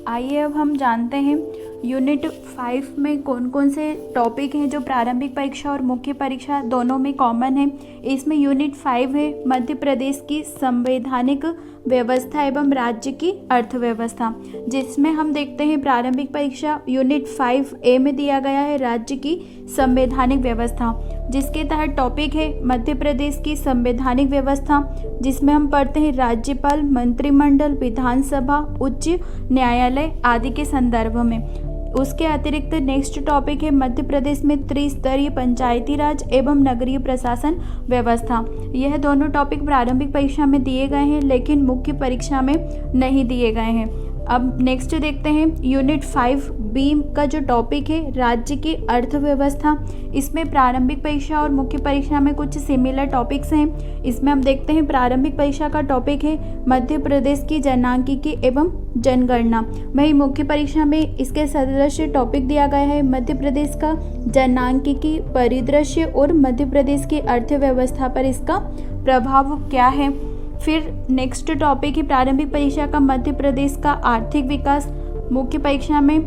आइए अब हम जानते हैं यूनिट 5 में कौन कौन से टॉपिक हैं जो प्रारंभिक परीक्षा और मुख्य परीक्षा दोनों में कॉमन है। इसमें यूनिट 5 है मध्य प्रदेश की संवैधानिक व्यवस्था एवं राज्य की अर्थव्यवस्था, जिसमें हम देखते हैं प्रारंभिक परीक्षा यूनिट 5A में दिया गया है राज्य की संवैधानिक व्यवस्था, जिसके तहत टॉपिक है मध्य प्रदेश की संवैधानिक व्यवस्था, जिसमें हम पढ़ते हैं राज्यपाल, मंत्रिमंडल, विधानसभा, उच्च न्यायालय आदि के संदर्भ में। उसके अतिरिक्त नेक्स्ट टॉपिक है मध्य प्रदेश में त्रिस्तरीय पंचायती राज एवं नगरीय प्रशासन व्यवस्था। यह दोनों टॉपिक प्रारंभिक परीक्षा में दिए गए हैं लेकिन मुख्य परीक्षा में नहीं दिए गए हैं। अब नेक्स्ट देखते हैं यूनिट 5B का जो टॉपिक है राज्य की अर्थव्यवस्था। इसमें प्रारंभिक परीक्षा और मुख्य परीक्षा में कुछ सिमिलर टॉपिक्स हैं। इसमें हम देखते हैं प्रारंभिक परीक्षा का टॉपिक है मध्य प्रदेश की जनांकीकी एवं जनगणना। वहीं मुख्य परीक्षा में इसके सदृश टॉपिक दिया गया है मध्य प्रदेश का जनांकीकी परिदृश्य और मध्य प्रदेश की अर्थव्यवस्था पर इसका प्रभाव क्या है। फिर नेक्स्ट टॉपिक है प्रारंभिक परीक्षा का मध्य प्रदेश का आर्थिक विकास। मुख्य परीक्षा में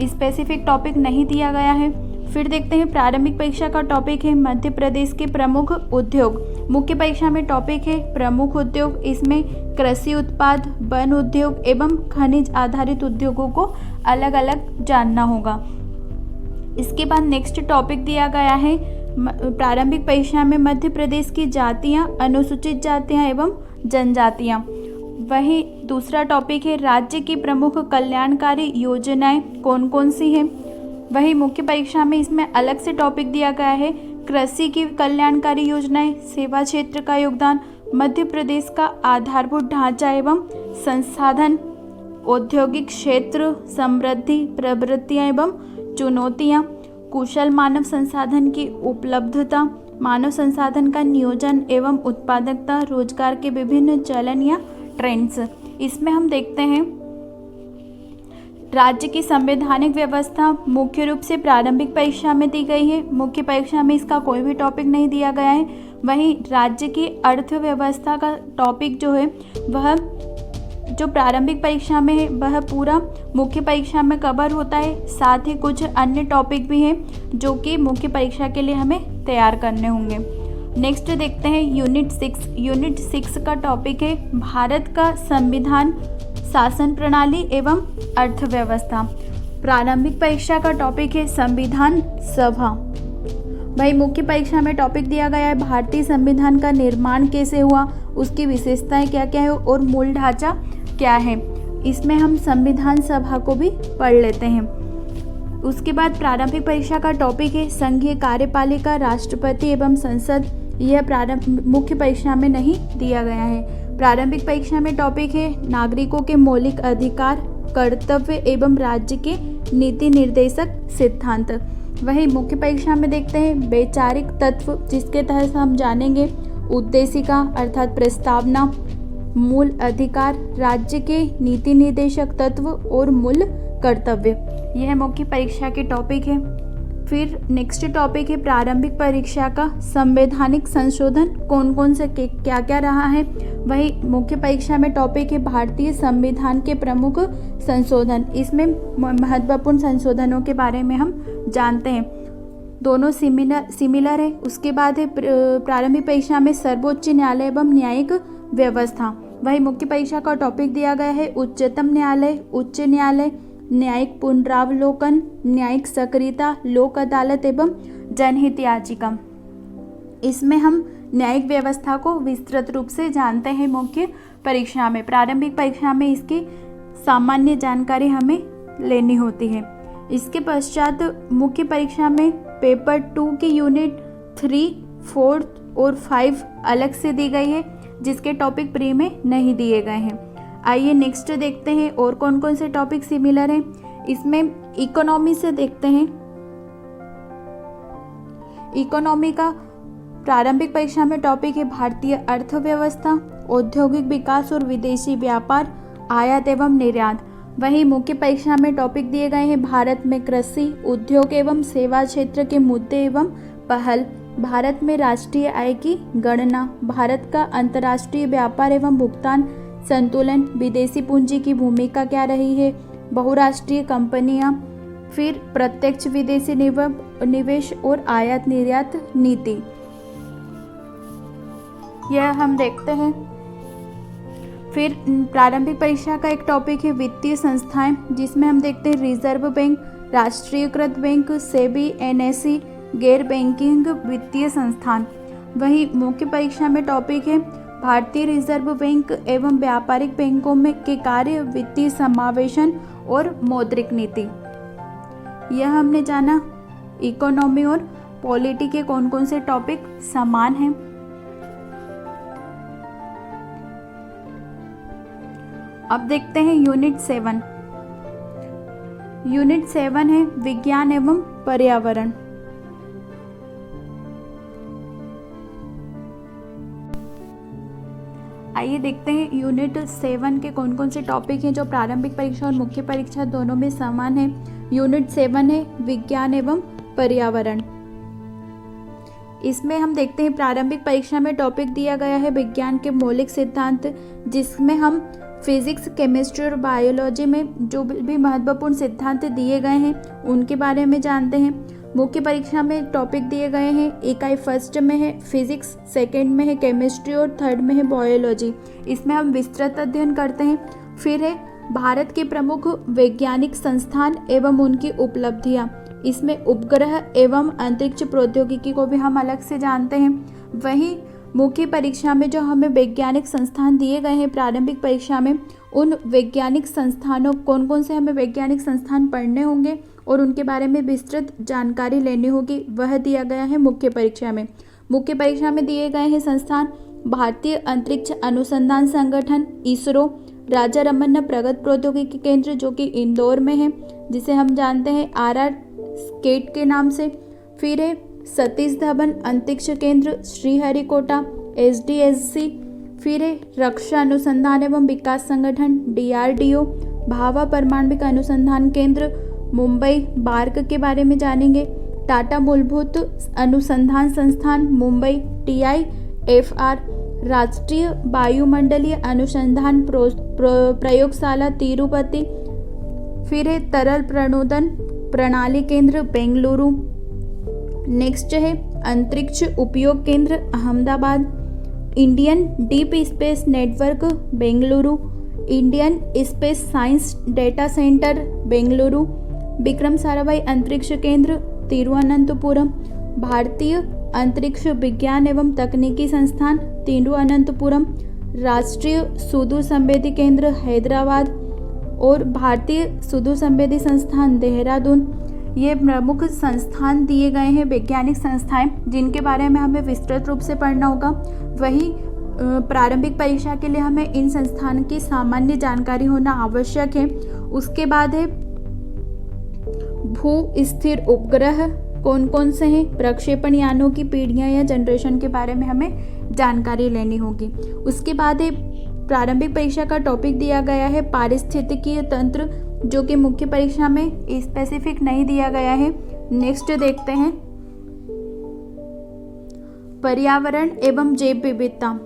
स्पेसिफिक टॉपिक नहीं दिया गया है। फिर देखते हैं प्रारंभिक परीक्षा का टॉपिक है मध्य प्रदेश के प्रमुख उद्योग। मुख्य परीक्षा में टॉपिक है प्रमुख उद्योग। इसमें कृषि उत्पाद, वन उद्योग एवं खनिज आधारित उद्योगों को अलग अलग जानना होगा। इसके बाद नेक्स्ट टॉपिक दिया गया है प्रारंभिक परीक्षा में मध्य प्रदेश की जातियां, अनुसूचित जातियां एवं जनजातियां। वहीं दूसरा टॉपिक है राज्य की प्रमुख कल्याणकारी योजनाएं कौन कौन सी हैं। वहीं मुख्य परीक्षा में इसमें अलग से टॉपिक दिया गया है कृषि की कल्याणकारी योजनाएं, सेवा क्षेत्र का योगदान, मध्य प्रदेश का आधारभूत ढांचा एवं संसाधन, औद्योगिक क्षेत्र, समृद्धि, प्रवृत्तियां एवं चुनौतियां, कुशल मानव संसाधन की उपलब्धता, मानव संसाधन का नियोजन एवं उत्पादकता, रोजगार के विभिन्न चलन या ट्रेंड्स। इसमें हम देखते हैं राज्य की संवैधानिक व्यवस्था मुख्य रूप से प्रारंभिक परीक्षा में दी गई है। मुख्य परीक्षा में इसका कोई भी टॉपिक नहीं दिया गया है। वहीं राज्य की अर्थव्यवस्था का टॉपिक जो है वह जो प्रारंभिक परीक्षा में है वह पूरा मुख्य परीक्षा में कवर होता है। साथ ही कुछ अन्य टॉपिक भी हैं जो कि मुख्य परीक्षा के लिए हमें तैयार करने होंगे। नेक्स्ट देखते हैं यूनिट 6। यूनिट 6 का टॉपिक है भारत का संविधान, शासन प्रणाली एवं अर्थव्यवस्था। प्रारंभिक परीक्षा का टॉपिक है संविधान सभा। वही मुख्य परीक्षा में टॉपिक दिया गया है भारतीय संविधान का निर्माण कैसे हुआ, उसकी विशेषताएं क्या क्या है और मूल ढांचा क्या है। इसमें हम संविधान सभा को भी पढ़ लेते हैं। उसके बाद प्रारंभिक परीक्षा का टॉपिक है संघीय कार्यपालिका, राष्ट्रपति एवं संसद। यह मुख्य परीक्षा में नहीं दिया गया है। प्रारंभिक परीक्षा में टॉपिक है नागरिकों के मौलिक अधिकार, कर्तव्य एवं राज्य के नीति निर्देशक सिद्धांत। वही मुख्य परीक्षा में देखते हैं वैचारिक तत्व, जिसके तहत हम जानेंगे उद्देशिका अर्थात प्रस्तावना, मूल अधिकार, राज्य के नीति निर्देशक तत्व और मूल कर्तव्य। यह मुख्य परीक्षा के टॉपिक है। फिर नेक्स्ट टॉपिक है प्रारंभिक परीक्षा का संवैधानिक संशोधन कौन कौन से क्या क्या रहा है। वही मुख्य परीक्षा में टॉपिक है भारतीय संविधान के प्रमुख संशोधन। इसमें महत्वपूर्ण संशोधनों के बारे में हम जानते हैं, दोनों सिमिलर है। उसके बाद है प्रारंभिक परीक्षा में सर्वोच्च न्यायालय एवं न्यायिक व्यवस्था। वही मुख्य परीक्षा का टॉपिक दिया गया है उच्चतम न्यायालय, उच्च न्यायालय, न्यायिक पुनरावलोकन, न्यायिक सक्रियता, लोक अदालत एवं जनहित याचिका। इसमें हम न्यायिक व्यवस्था को विस्तृत रूप से जानते हैं मुख्य परीक्षा में। प्रारंभिक परीक्षा में इसकी सामान्य जानकारी हमें लेनी होती है। इसके पश्चात मुख्य परीक्षा में पेपर 2 की यूनिट 3, 4 और 5 अलग से दी गई है, जिसके टॉपिक प्री में नहीं दिए गए हैं। आइए नेक्स्ट देखते हैं और कौन कौन से टॉपिक सिमिलर हैं। इसमें इकोनॉमी से देखते हैं। इकोनॉमी का प्रारंभिक परीक्षा में टॉपिक है भारतीय अर्थव्यवस्था, औद्योगिक विकास और विदेशी व्यापार, आयात एवं निर्यात। वहीं मुख्य परीक्षा में टॉपिक दिए गए हैं भारत में कृषि, उद्योग एवं सेवा क्षेत्र के मुद्दे एवं पहल, भारत में राष्ट्रीय आय की गणना, भारत का अंतर्राष्ट्रीय व्यापार एवं भुगतान संतुलन, विदेशी पूंजी की भूमिका क्या रही है, बहुराष्ट्रीय कंपनियां, फिर प्रत्यक्ष विदेशी निवेश और आयात निर्यात नीति, यह हम देखते हैं। फिर प्रारंभिक परीक्षा का एक टॉपिक है वित्तीय संस्थाएं, जिसमें हम देखते हैं रिजर्व बैंक, राष्ट्रीयकृत बैंक, सेबी, एनएसई, गैर बैंकिंग वित्तीय संस्थान। वही मुख्य परीक्षा में टॉपिक है भारतीय रिजर्व बैंक एवं व्यापारिक बैंकों में के कार्य, वित्तीय समावेशन और मौद्रिक नीति। यह हमने जाना इकोनॉमी और पॉलिटी के कौन कौन से टॉपिक समान हैं। अब देखते हैं यूनिट 7। यूनिट 7 है विज्ञान एवं पर्यावरण। आइए देखते हैं यूनिट 7 के कौन कौन से टॉपिक हैं जो प्रारंभिक परीक्षा और मुख्य परीक्षा दोनों में समान है। यूनिट 7 है विज्ञान एवं पर्यावरण। इसमें हम देखते हैं प्रारंभिक परीक्षा में टॉपिक दिया गया है विज्ञान के मौलिक सिद्धांत, जिसमें हम फिजिक्स, केमिस्ट्री और बायोलॉजी में जो भी महत्वपूर्ण सिद्धांत दिए गए हैं उनके बारे में जानते हैं। मुख्य परीक्षा में टॉपिक दिए गए हैं, इकाई फर्स्ट में है फिजिक्स, सेकंड में है केमिस्ट्री और थर्ड में है बायोलॉजी। इसमें हम विस्तृत अध्ययन करते हैं। फिर है भारत के प्रमुख वैज्ञानिक संस्थान एवं उनकी उपलब्धियां। इसमें उपग्रह एवं अंतरिक्ष प्रौद्योगिकी को भी हम अलग से जानते हैं। वहीं मुख्य परीक्षा में जो हमें वैज्ञानिक संस्थान दिए गए हैं प्रारंभिक परीक्षा में, उन वैज्ञानिक संस्थानों कौन कौन से हमें वैज्ञानिक संस्थान पढ़ने होंगे और उनके बारे में विस्तृत जानकारी लेनी होगी, वह दिया गया है मुख्य परीक्षा में। मुख्य परीक्षा में दिए गए हैं संस्थान भारतीय अंतरिक्ष अनुसंधान संगठन इसरो, राजा रमन्ना प्रगत प्रौद्योगिकी केंद्र जो कि इंदौर में है, जिसे हम जानते हैं RR स्केट के नाम से। फिर है सतीश धवन अंतरिक्ष केंद्र श्रीहरिकोटा SDSC। फिर है रक्षा अनुसंधान एवं विकास संगठन DRDO, भाभा परमाणविक अनुसंधान केंद्र मुंबई बार्क के बारे में जानेंगे। टाटा मूलभूत अनुसंधान संस्थान मुंबई TIFR, राष्ट्रीय वायुमंडलीय अनुसंधान प्रयोगशाला तिरुपति। फिर है तरल प्रणोदन प्रणाली केंद्र बेंगलुरु। नेक्स्ट है अंतरिक्ष उपयोग केंद्र Ahmedabad, Indian deep space network Bengaluru, Indian space science data centre Bengaluru, Vikram Sarabhai अंतरिक्ष केंद्र तिरुवनंतपुरम, भारतीय अंतरिक्ष विज्ञान एवं तकनीकी संस्थान तिरुवनंतपुरम, राष्ट्रीय सुदूर संवेदी केंद्र हैदराबाद और भारतीय सुदूर संवेदी संस्थान देहरादून। ये प्रमुख संस्थान दिए गए हैं वैज्ञानिक संस्थाएं, जिनके बारे में हमें विस्तृत रूप से पढ़ना होगा। वही प्रारंभिक परीक्षा के लिए हमें इन संस्थान की सामान्य जानकारी होना आवश्यक है। उसके बाद है भू स्थिर उपग्रह कौन कौन से हैं, प्रक्षेपण यानों की पीढ़ियां या जनरेशन के बारे में हमें जानकारी लेनी होगी। उसके बाद है प्रारंभिक परीक्षा का टॉपिक दिया गया है पारिस्थितिकीय तंत्र, जो कि मुख्य परीक्षा में स्पेसिफिक नहीं दिया गया है। नेक्स्ट देखते हैं पर्यावरण एवं जैव विविधता।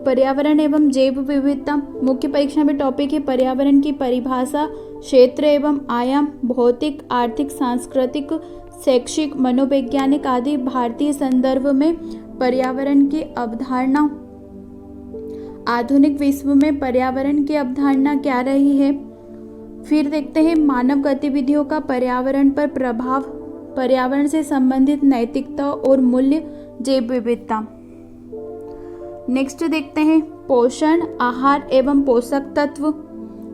पर्यावरण एवं जैव विविधता मुख्य परीक्षा में टॉपिक है। पर्यावरण की परिभाषा, क्षेत्र एवं आयाम, भौतिक, आर्थिक, सांस्कृतिक, शैक्षिक, मनोवैज्ञानिक आदि। भारतीय संदर्भ में पर्यावरण की अवधारणा, आधुनिक विश्व में पर्यावरण की अवधारणा क्या रही है। फिर देखते हैं मानव गतिविधियों का पर्यावरण पर प्रभाव, पर्यावरण से संबंधित नैतिकता और मूल्य, जैव विविधता। नेक्स्ट देखते हैं पोषण, आहार एवं पोषक तत्व,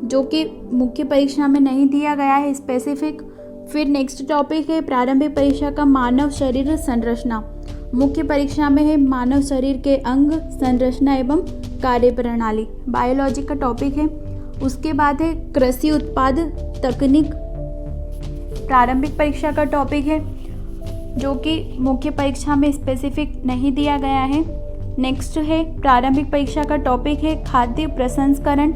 जो कि मुख्य परीक्षा में नहीं दिया गया है स्पेसिफिक। फिर नेक्स्ट टॉपिक है प्रारंभिक परीक्षा का मानव शरीर संरचना। मुख्य परीक्षा में है मानव शरीर के अंग, संरचना एवं कार्यप्रणाली, बायोलॉजी का टॉपिक है। उसके बाद है कृषि उत्पाद तकनीक, प्रारंभिक परीक्षा का टॉपिक है, जो कि मुख्य परीक्षा में स्पेसिफिक नहीं दिया गया है। नेक्स्ट है प्रारंभिक परीक्षा का टॉपिक है खाद्य प्रसंस्करण।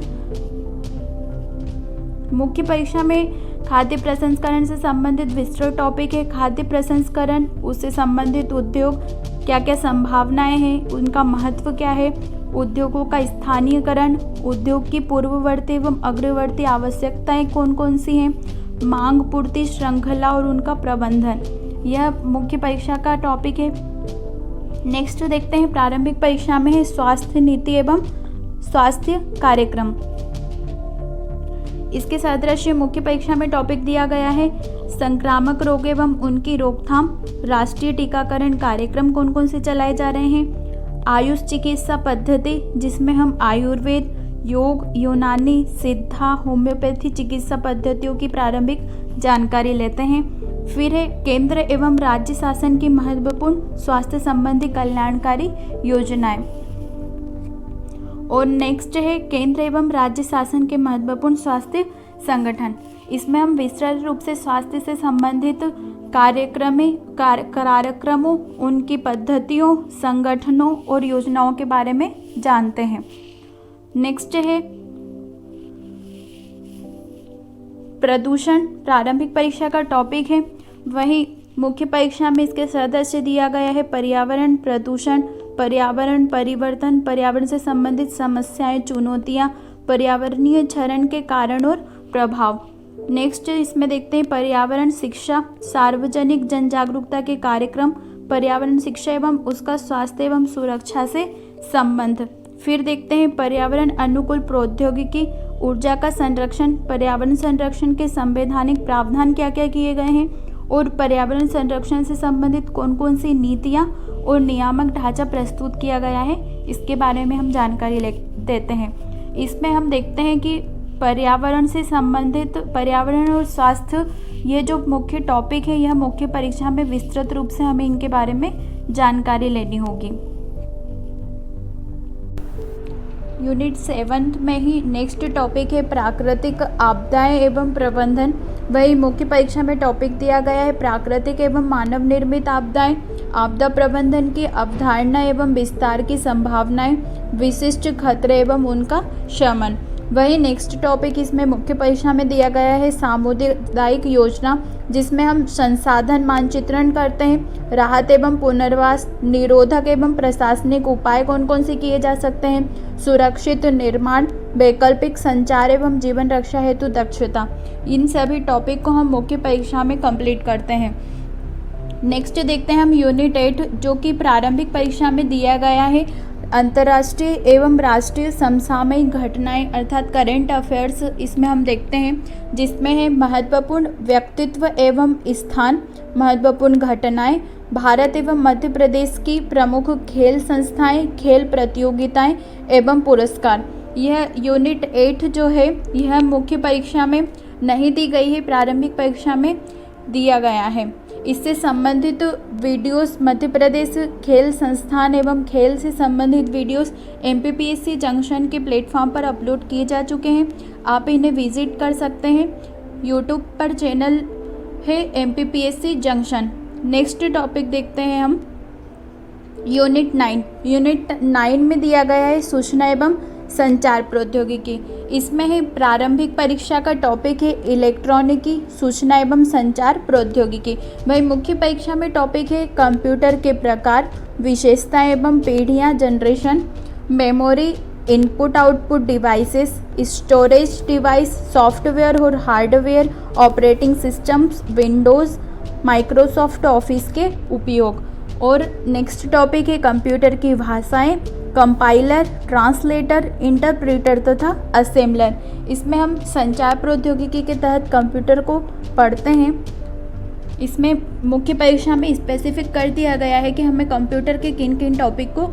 मुख्य परीक्षा में खाद्य प्रसंस्करण से संबंधित विस्तृत टॉपिक है खाद्य प्रसंस्करण, उससे संबंधित उद्योग क्या क्या संभावनाएं हैं, उनका महत्व क्या है, उद्योगों का स्थानीयकरण, उद्योग की पूर्ववर्ती एवं अग्रवर्ती आवश्यकताएं कौन कौन सी हैं, मांग पूर्ति श्रृंखला और उनका प्रबंधन, यह मुख्य परीक्षा का टॉपिक है। नेक्स्ट देखते हैं प्रारंभिक परीक्षा में है स्वास्थ्य नीति एवं स्वास्थ्य कार्यक्रम। इसके सदृश मुख्य परीक्षा में टॉपिक दिया गया है संक्रामक रोग एवं उनकी रोकथाम, राष्ट्रीय टीकाकरण कार्यक्रम कौन कौन से चलाए जा रहे हैं, आयुष चिकित्सा पद्धति जिसमें हम आयुर्वेद, योग, यूनानी, सिद्धा, होम्योपैथी चिकित्सा पद्धतियों की प्रारंभिक जानकारी लेते हैं। फिर है केंद्र एवं राज्य शासन की महत्वपूर्ण स्वास्थ्य संबंधी कल्याणकारी योजनाएं। और नेक्स्ट है केंद्र एवं राज्य शासन के महत्वपूर्ण स्वास्थ्य संगठन। इसमें हम विस्तृत रूप से स्वास्थ्य से संबंधित कार्यक्रमों, उनकी पद्धतियों, संगठनों और योजनाओं के बारे में जानते हैं। नेक्स्ट है प्रदूषण, प्रारंभिक परीक्षा का टॉपिक है। वही मुख्य परीक्षा में इसके सदस्य दिया गया है पर्यावरण प्रदूषण, पर्यावरण परिवर्तन, पर्यावरण से संबंधित समस्याएं, चुनौतियां, पर्यावरणीय क्षरण के कारण और प्रभाव। नेक्स्ट इसमें देखते हैं पर्यावरण शिक्षा, सार्वजनिक जन जागरूकता के कार्यक्रम, पर्यावरण शिक्षा एवं उसका स्वास्थ्य एवं सुरक्षा से संबंध। फिर देखते हैं पर्यावरण अनुकूल प्रौद्योगिकी, ऊर्जा का संरक्षण, पर्यावरण संरक्षण के संवैधानिक प्रावधान क्या क्या किए गए हैं और पर्यावरण संरक्षण से संबंधित कौन कौन सी नीतियाँ और नियामक ढांचा प्रस्तुत किया गया है, इसके बारे में हम जानकारी देते हैं। इसमें हम देखते हैं कि पर्यावरण से संबंधित पर्यावरण और स्वास्थ्य, ये जो मुख्य टॉपिक है, यह मुख्य परीक्षा में विस्तृत रूप से हमें इनके बारे में जानकारी लेनी होगी। यूनिट 7 में ही नेक्स्ट टॉपिक है प्राकृतिक आपदाएं एवं प्रबंधन। वही मुख्य परीक्षा में टॉपिक दिया गया है प्राकृतिक एवं मानव निर्मित आपदाएं, आपदा प्रबंधन की अवधारणा एवं विस्तार की संभावनाएं, विशिष्ट खतरे एवं उनका शमन। वही नेक्स्ट टॉपिक इसमें मुख्य परीक्षा में दिया गया है सामुदायिक योजना, जिसमें हम संसाधन मानचित्रण करते हैं, राहत एवं पुनर्वास, निरोधक एवं प्रशासनिक उपाय कौन कौन से किए जा सकते हैं, सुरक्षित निर्माण, वैकल्पिक संचार एवं जीवन रक्षा हेतु दक्षता। इन सभी टॉपिक को हम मुख्य परीक्षा में कंप्लीट करते हैं। नेक्स्ट देखते हैं हम यूनिट 8, जो कि प्रारंभिक परीक्षा में दिया गया है अंतर्राष्ट्रीय एवं राष्ट्रीय समसामयिक घटनाएं अर्थात करेंट अफेयर्स। इसमें हम देखते हैं जिसमें है महत्वपूर्ण व्यक्तित्व एवं स्थान, महत्वपूर्ण घटनाएं, भारत एवं मध्य प्रदेश की प्रमुख खेल संस्थाएं, खेल प्रतियोगिताएं एवं पुरस्कार। यह यूनिट 8 जो है यह मुख्य परीक्षा में नहीं दी गई है, प्रारंभिक परीक्षा में दिया गया है। इससे संबंधित वीडियोस मध्य प्रदेश खेल संस्थान एवं खेल से संबंधित वीडियोस MPPSC जंक्शन के प्लेटफॉर्म पर अपलोड किए जा चुके हैं, आप इन्हें विजिट कर सकते हैं। यूट्यूब पर चैनल है MPPSC जंक्शन। नेक्स्ट टॉपिक देखते हैं हम यूनिट 9। यूनिट 9 में दिया गया है सूचना एवं संचार प्रौद्योगिकी। इसमें है प्रारंभिक परीक्षा का टॉपिक है इलेक्ट्रॉनिकी, सूचना एवं संचार प्रौद्योगिकी। वही मुख्य परीक्षा में टॉपिक है कंप्यूटर के प्रकार, विशेषताएं एवं पीढ़ियां, generation, memory, input output devices, storage device, software और hardware, operating systems, Windows, Microsoft Office के उपयोग। और नेक्स्ट टॉपिक है कंप्यूटर की भाषाएं, कंपाइलर, ट्रांसलेटर, इंटरप्रेटर तथा असेंबलर। इसमें हम संचार प्रौद्योगिकी के तहत कंप्यूटर को पढ़ते हैं। इसमें मुख्य परीक्षा में स्पेसिफिक कर दिया गया है कि हमें कंप्यूटर के किन किन टॉपिक को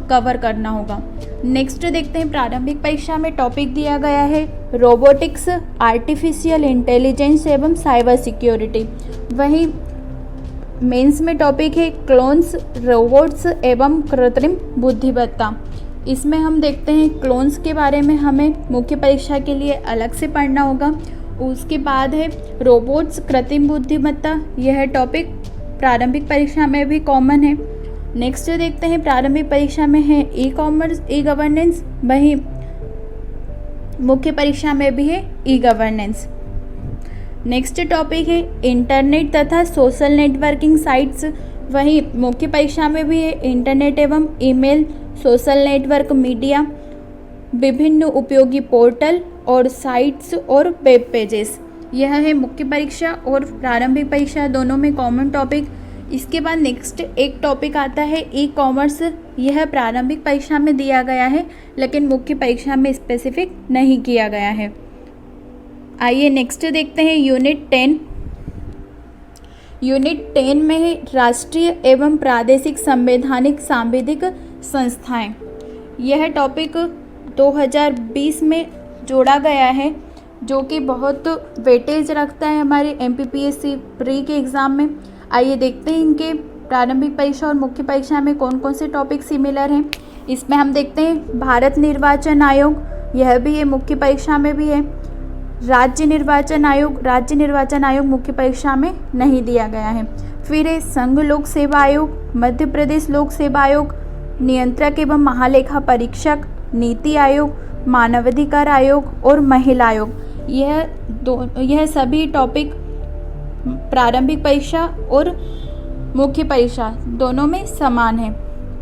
कवर करना होगा। नेक्स्ट देखते हैं प्रारंभिक परीक्षा में टॉपिक दिया गया है रोबोटिक्स, आर्टिफिशियल इंटेलिजेंस एवं साइबर सिक्योरिटी। वहीं मेंस में टॉपिक है क्लोन्स, रोबोट्स एवं कृत्रिम बुद्धिमत्ता। इसमें हम देखते हैं क्लोन्स के बारे में हमें मुख्य परीक्षा के लिए अलग से पढ़ना होगा। उसके बाद है रोबोट्स, कृत्रिम बुद्धिमत्ता, यह टॉपिक प्रारंभिक परीक्षा में भी कॉमन है। नेक्स्ट देखते हैं प्रारंभिक परीक्षा में है ई कॉमर्स, ई गवर्नेंस, वहीं मुख्य परीक्षा में भी है ई गवर्नेंस। नेक्स्ट टॉपिक है इंटरनेट तथा सोशल नेटवर्किंग साइट्स। वहीं मुख्य परीक्षा में भी है इंटरनेट एवं ईमेल, सोशल नेटवर्क, मीडिया, विभिन्न उपयोगी पोर्टल और साइट्स और वेब पेजेस। यह है मुख्य परीक्षा और प्रारंभिक परीक्षा दोनों में कॉमन टॉपिक। इसके बाद नेक्स्ट एक टॉपिक आता है ई कॉमर्स। यह प्रारंभिक परीक्षा में दिया गया है लेकिन मुख्य परीक्षा में स्पेसिफिक नहीं किया गया है। आइए नेक्स्ट देखते हैं यूनिट 10। यूनिट 10 में है राष्ट्रीय एवं प्रादेशिक संवैधानिक सांविधिक संस्थाएं। यह टॉपिक 2020 में जोड़ा गया है जो कि बहुत वेटेज रखता है हमारे MPPSC प्री के एग्ज़ाम में। आइए देखते हैं इनके प्रारंभिक परीक्षा और मुख्य परीक्षा में कौन कौन से टॉपिक सिमिलर हैं। इसमें हम देखते हैं भारत निर्वाचन आयोग, यह भी है मुख्य परीक्षा में भी है। राज्य निर्वाचन आयोग मुख्य परीक्षा में नहीं दिया गया है। फिर है संघ लोक सेवा आयोग, मध्य प्रदेश लोक सेवा आयोग, नियंत्रक एवं महालेखा परीक्षक, नीति आयोग, मानवाधिकार आयोग और महिला आयोग। यह सभी टॉपिक प्रारंभिक परीक्षा और मुख्य परीक्षा दोनों में समान है।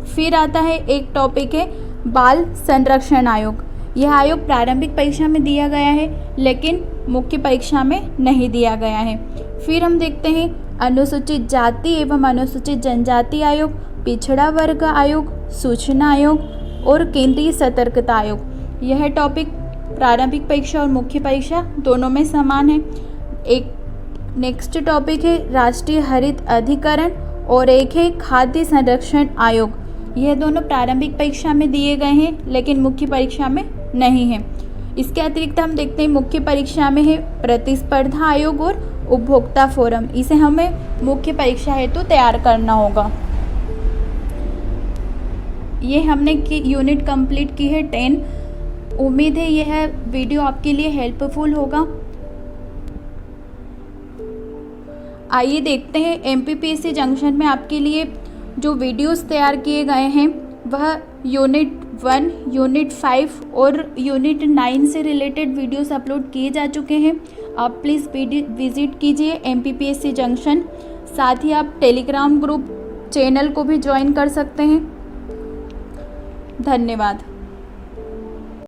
फिर आता है एक टॉपिक है बाल संरक्षण आयोग। यह आयोग प्रारंभिक परीक्षा में दिया गया है लेकिन मुख्य परीक्षा में नहीं दिया गया है। फिर हम देखते हैं अनुसूचित जाति एवं अनुसूचित जनजाति आयोग, पिछड़ा वर्ग आयोग, सूचना आयोग और केंद्रीय सतर्कता आयोग। यह टॉपिक प्रारंभिक परीक्षा और मुख्य परीक्षा दोनों में समान है। एक नेक्स्ट टॉपिक है राष्ट्रीय हरित अधिकरण और एक है खाद्य संरक्षण आयोग। यह दोनों प्रारंभिक परीक्षा में दिए गए हैं लेकिन मुख्य परीक्षा में नहीं है। इसके अतिरिक्त हम देखते हैं मुख्य परीक्षा में है प्रतिस्पर्धा आयोग और उपभोक्ता फोरम। इसे हमें मुख्य परीक्षा हेतु तैयार करना होगा। ये हमने यूनिट कंप्लीट की है 10। उम्मीद है यह वीडियो आपके लिए हेल्पफुल होगा। आइए देखते हैं MPPSC जंक्शन में आपके लिए जो वीडियोस तैयार किए गए हैं वह यूनिट 1, यूनिट 5 और यूनिट 9 से रिलेटेड वीडियोस अपलोड किए जा चुके हैं। आप प्लीज़ विजिट कीजिए MPPSC जंक्शन। साथ ही आप टेलीग्राम ग्रुप चैनल को भी ज्वाइन कर सकते हैं। धन्यवाद।